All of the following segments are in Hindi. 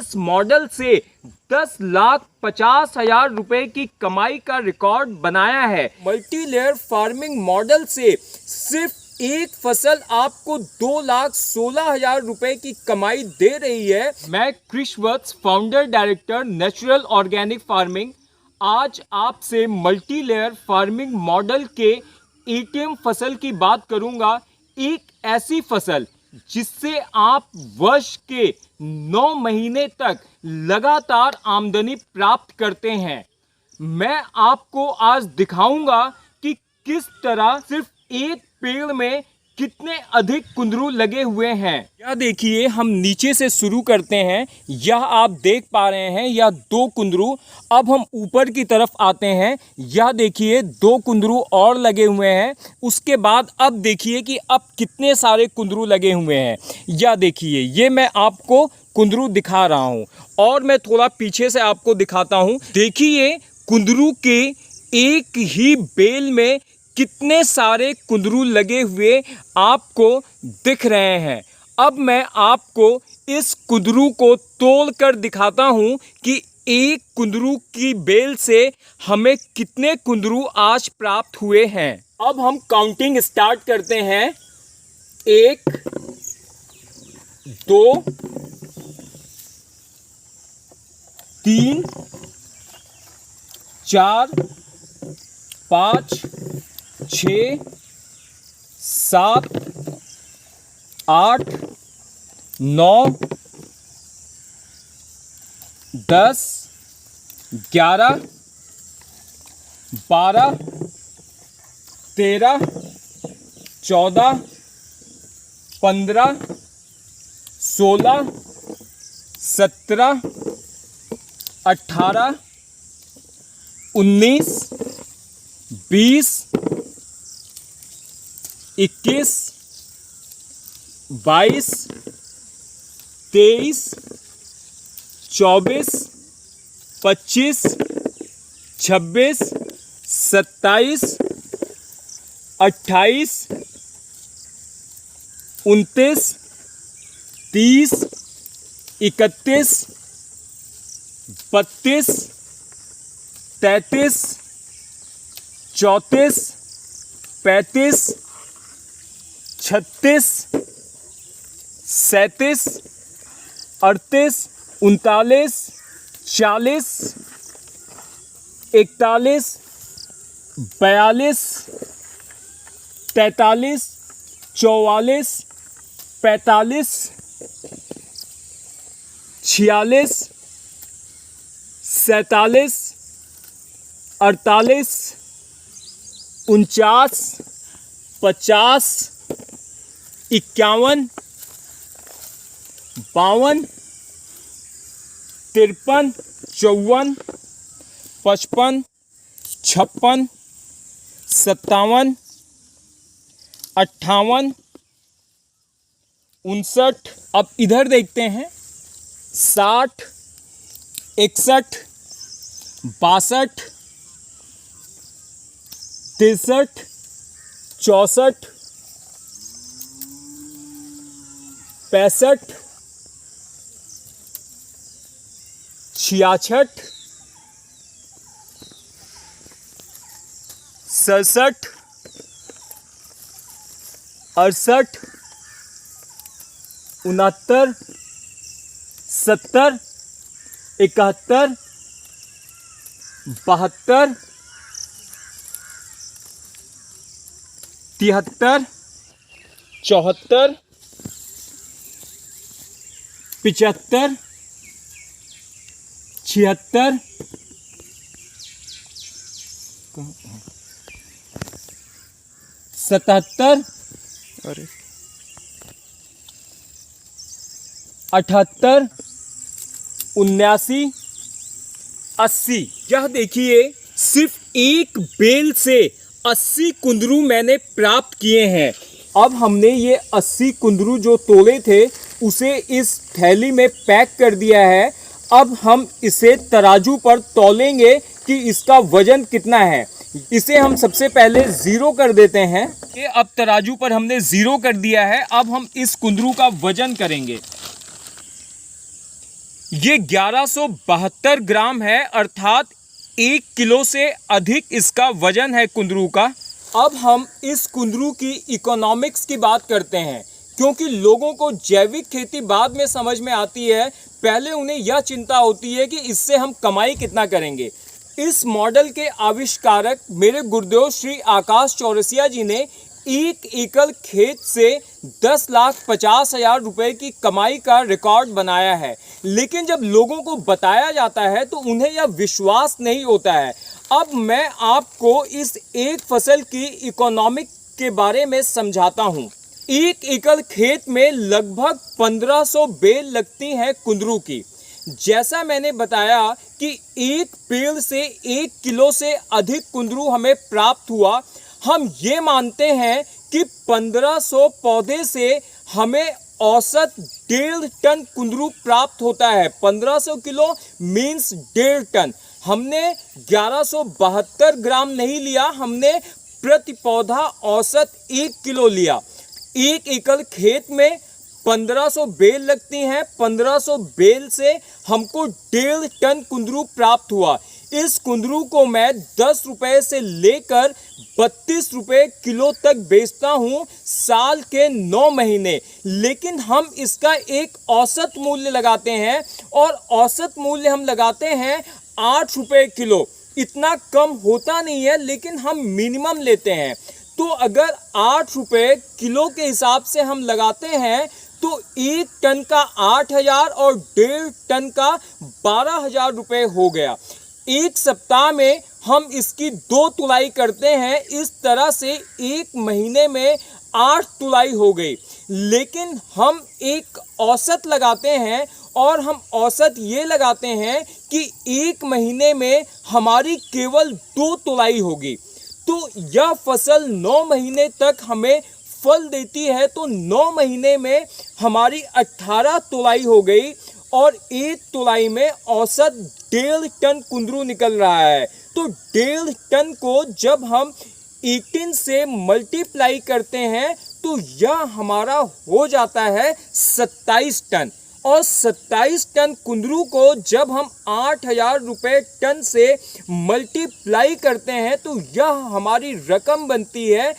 इस मॉडल से 10,50,000 रुपए की कमाई का रिकॉर्ड बनाया है। मल्टी लेयर फार्मिंग मॉडल से सिर्फ एक फसल आपको 2,16,000 रुपए की कमाई दे रही है। मैं Krish Vats, founder director natural organic farming, आज आपसे मल्टी लेयर फार्मिंग मॉडल के एटीएम फसल की बात करूंगा। एक ऐसी फसल जिससे आप वर्ष के 9 महीने तक लगातार आमदनी प्राप्त करते हैं। मैं आपको आज दिखाऊंगा कि किस तरह सिर्फ एक पेड़ में कितने अधिक कुंदरू लगे हुए हैं। यह देखिए, हम नीचे से शुरू करते हैं। यह आप देख पा रहे हैं, यह 2 कुंदरू। अब हम ऊपर की तरफ आते हैं। यह देखिए 2 कुंदरू और लगे हुए हैं। उसके बाद अब देखिए कि अब कितने सारे कुंदरू लगे हुए हैं। यह देखिए, ये मैं आपको कुंदरू दिखा रहा हूँ और मैं थोड़ा पीछे से आपको दिखाता हूँ। देखिए कुंदरू के एक ही बेल में कितने सारे कुंदरू लगे हुए आपको दिख रहे हैं। अब मैं आपको इस कुंदरू को तोड़ कर दिखाता हूं कि एक कुंदरू की बेल से हमें कितने कुंदरू आज प्राप्त हुए हैं। अब हम काउंटिंग स्टार्ट करते हैं। 1 2 3 4 5 6 7 8 9 10 11 12 13 14 15 16 17 18 19 20 21 22 23 24 25 26 27 28 29 30 31 32 33 34 35 36 37 38 39 40 41 42 43 44 45 46 47 48 49 50 51 52 53 54 55 56 57 58 59। अब इधर देखते हैं। 60 61 62 63 64 65 66 67 68 69 70 71 72 73 74 75 76 77 78 79 80। यह देखिए, सिर्फ एक बेल से 80 कुंदरू मैंने प्राप्त किए हैं। अब हमने ये 80 कुंदरू जो तोड़े थे उसे इस थैली में पैक कर दिया है। अब हम इसे तराजू पर तौलेंगे कि इसका वजन कितना है। इसे हम सबसे पहले 0 कर देते हैं। ये अब तराजू पर हमने 0 कर दिया है। अब हम इस कुंदरू का वजन करेंगे। ये 1172 ग्राम है, अर्थात 1 किलो से अधिक इसका वजन है कुंदरू का। अब हम इस कुंदरू की इकोनॉमिक्स की बात करते हैं, क्योंकि लोगों को जैविक खेती बाद में समझ में आती है, पहले उन्हें यह चिंता होती है कि इससे हम कमाई कितना करेंगे। इस मॉडल के आविष्कारक मेरे गुरुदेव श्री आकाश चौरसिया जी ने 1 एकड़ खेत से 10,50,000 रुपए की कमाई का रिकॉर्ड बनाया है। लेकिन जब लोगों को बताया जाता है तो उन्हें यह विश्वास नहीं होता है। अब मैं आपको इस एक फसल की इकोनॉमिक के बारे में समझाता हूँ। 1 एकड़ खेत में लगभग 1500 बेल लगती हैं कुंदरू की। जैसा मैंने बताया कि एक पेड़ से 1 किलो से अधिक कुंदरू हमें प्राप्त हुआ। हम ये मानते हैं कि 1500 पौधे से हमें औसत 1.5 टन कुंदरू प्राप्त होता है। 1500 किलो मीन्स 1.5 टन। हमने 1172 ग्राम नहीं लिया, हमने प्रति पौधा औसत 1 किलो लिया। 1 एकड़ खेत में 1500 बेल लगती हैं। 1500 बेल से हमको 1.5 टन कुंदरू प्राप्त हुआ। इस कुंदरू को मैं 10 रुपए से लेकर 32 रुपए किलो तक बेचता हूँ साल के 9 महीने। लेकिन हम इसका एक औसत मूल्य लगाते हैं, और औसत मूल्य हम लगाते हैं 8 रुपए किलो। इतना कम होता नहीं है, लेकिन हम मिनिमम लेते हैं। तो अगर 8 रुपए किलो के हिसाब से हम लगाते हैं तो 1 टन का 8,000 और 1.5 टन का 12,000 रुपये हो गया। एक सप्ताह में हम इसकी 2 तुलाई करते हैं। इस तरह से 1 महीने में 8 तुलाई हो गई। लेकिन हम एक औसत लगाते हैं, और हम औसत ये लगाते हैं कि 1 महीने में हमारी केवल 2 तुलाई होगी। तो यह फसल 9 महीने तक हमें फल देती है। तो 9 महीने में हमारी 18 तुलाई हो गई, और 1 तुलाई में औसत 1.5 टन कुंदरू निकल रहा है। तो 1.5 टन को जब हम 18 से मल्टीप्लाई करते हैं तो यह हमारा हो जाता है 27 टन। और 27 टन कुंदरू को जब हम 8,000 रुपये टन से मल्टीप्लाई करते हैं तो यह हमारी रकम बनती है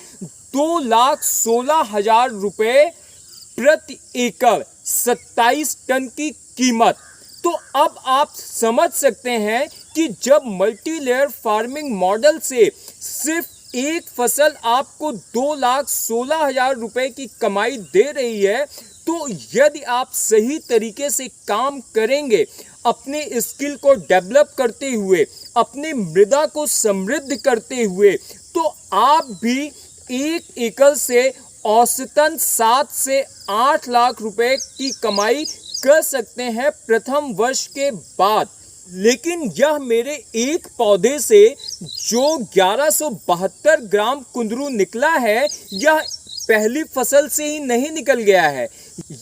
2,16,000 रुपये प्रति एकड़। 27 टन की कीमत। तो अब आप समझ सकते हैं कि जब मल्टी लेयर फार्मिंग मॉडल से सिर्फ एक फसल आपको 2,16,000 रुपये की कमाई दे रही है, तो यदि आप सही तरीके से काम करेंगे, अपने स्किल को डेवलप करते हुए, अपनी मृदा को समृद्ध करते हुए, तो आप भी 1 एकड़ से औसतन 7 से 8 लाख रुपए की कमाई कर सकते हैं प्रथम वर्ष के बाद। लेकिन यह मेरे एक पौधे से जो 1172 ग्राम कुंदरू निकला है, यह पहली फसल से ही नहीं निकल गया है।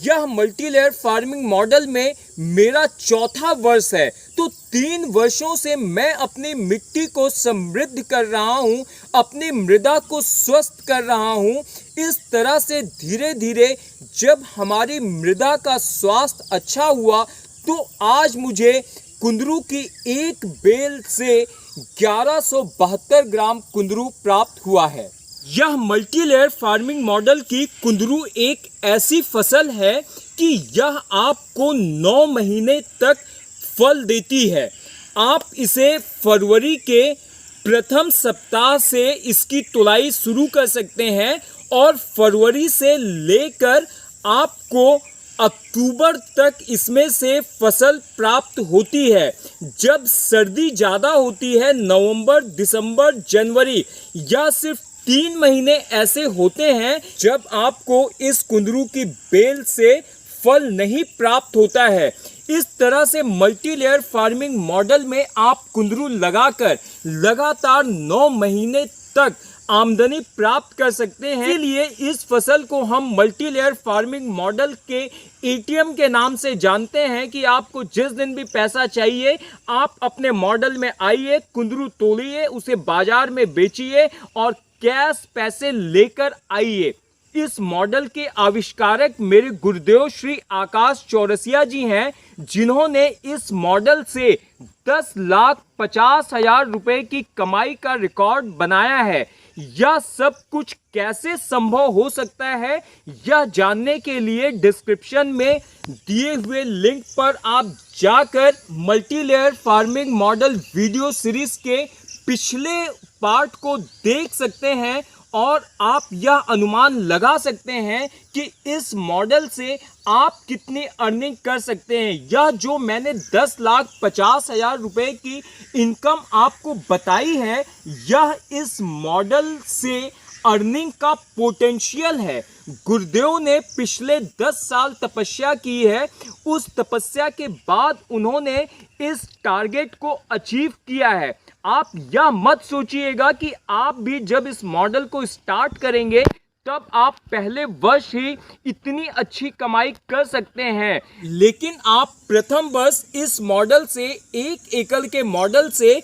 यह मल्टी लेयर फार्मिंग मॉडल में मेरा 4था वर्ष है। तो 3 वर्षों से मैं अपनी मिट्टी को समृद्ध कर रहा हूँ, अपनी मृदा को स्वस्थ कर रहा हूँ। इस तरह से धीरे धीरे जब हमारी मृदा का स्वास्थ्य अच्छा हुआ, तो आज मुझे कुंदरू की एक बेल से 1172 ग्राम कुंदरू प्राप्त हुआ है। यह मल्टी लेयर फार्मिंग मॉडल की कुंदरू एक ऐसी फसल है कि यह आपको 9 महीने तक फल देती है। आप इसे फरवरी के प्रथम सप्ताह से इसकी तुलाई शुरू कर सकते हैं, और फरवरी से लेकर आपको अक्टूबर तक इसमें से फसल प्राप्त होती है। जब सर्दी ज़्यादा होती है, नवंबर, दिसंबर, जनवरी, या सिर्फ 3 महीने ऐसे होते हैं जब आपको इस कुंदरू की बेल से फल नहीं प्राप्त होता है। इस तरह से मल्टी लेयर फार्मिंग मॉडल में आप कुंदरू लगाकर लगातार 9 महीने तक आमदनी प्राप्त कर सकते हैं। इसलिए इस फसल को हम मल्टी लेयर फार्मिंग मॉडल के एटीएम के नाम से जानते हैं कि आपको जिस दिन भी पैसा चाहिए, आप अपने मॉडल में आइए, कुंदरू तोड़िए, उसे बाजार में बेचिए और कैश पैसे लेकर आइए। इस मॉडल के आविष्कारक मेरे गुरुदेव श्री आकाश चौरसिया जी हैं, जिन्होंने इस मॉडल से 10,50,000 रुपए की कमाई का रिकॉर्ड बनाया है। यह सब कुछ कैसे संभव हो सकता है, यह जानने के लिए डिस्क्रिप्शन में दिए हुए लिंक पर आप जाकर multilayer farming model video series के पिछले पार्ट को देख सकते हैं और आप यह अनुमान लगा सकते हैं कि इस मॉडल से आप कितनी अर्निंग कर सकते हैं। यह जो मैंने 10,50,000 रुपए की इनकम आपको बताई है, यह इस मॉडल से अर्निंग का पोटेंशियल है। गुरुदेव ने पिछले 10 साल तपस्या की है। उस तपस्या के बाद उन्होंने इस टारगेट को अचीव किया है। आप यह मत सोचिएगा कि आप भी जब इस मॉडल को स्टार्ट करेंगे तब आप पहले वर्ष ही इतनी अच्छी कमाई कर सकते हैं, लेकिन आप प्रथम वर्ष इस मॉडल से 1 एकड़ के मॉडल से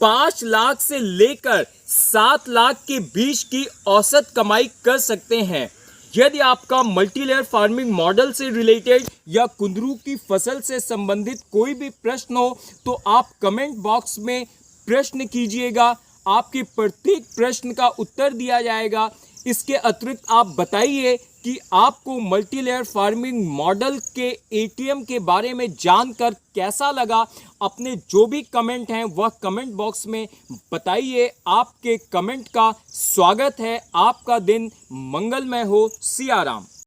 5 लाख से लेकर 7 लाख के बीच की औसत कमाई कर सकते हैं। यदि आपका मल्टीलेयर फार्मिंग मॉडल से रिलेटेड या कुंदरू की फसल से संबंधित कोई भी प्रश्न हो तो आप कमेंट बॉक्स में प्रश्न कीजिएगा। आपके प्रत्येक प्रश्न का उत्तर दिया जाएगा। इसके अतिरिक्त आप बताइए कि आपको मल्टीलेयर फार्मिंग मॉडल के एटीएम के बारे में जानकर कैसा लगा। अपने जो भी कमेंट हैं वह कमेंट बॉक्स में बताइए। आपके कमेंट का स्वागत है। आपका दिन मंगलमय हो। सिया राम।